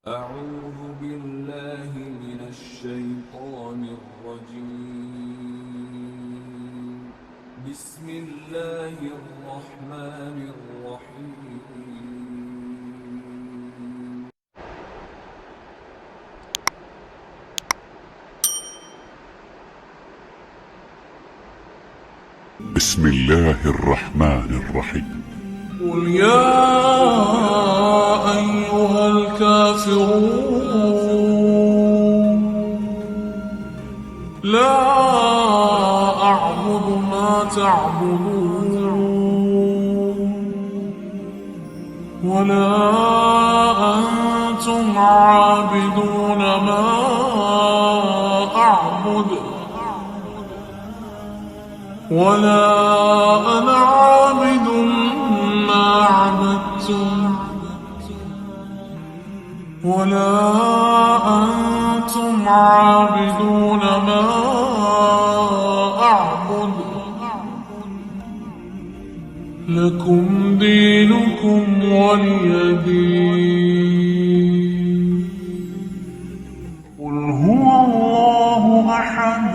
أعوذ بالله من الشيطان الرجيم. بسم الله الرحمن الرحيم. بسم الله الرحمن الرحيم. قل يا أيها الكافرون لا أعبد ما تعبدون ولا أنتم عابدون ما أعبد ولا أنا عابد ما عبدتم ولا أنتم عابدون ما أعبد لكم دينكم ولي دين. قل هو الله أحد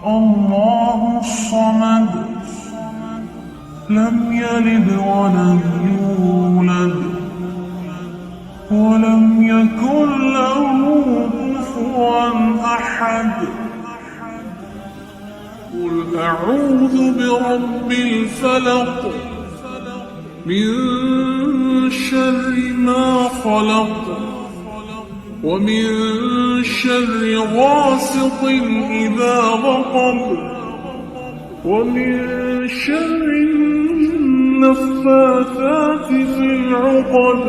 الله الصمد لم يلد ولم يولد ولم يكن له كفوا أحد. قل أعوذ برب الفلق من شر ما خلق ومن شر غاسق إذا وقب ومن شر النفاثات في العقد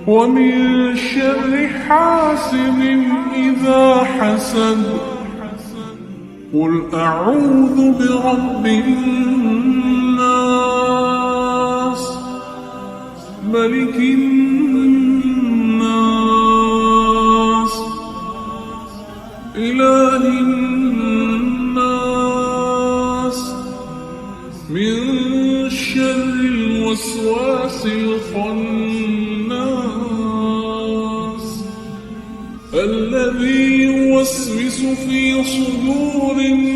ومن شر حاسد إذا حسد. قل أعوذ برب الناس ملك الناس إله الناس من شر الوسواس الخناس الذي يوسوس في صدور الناس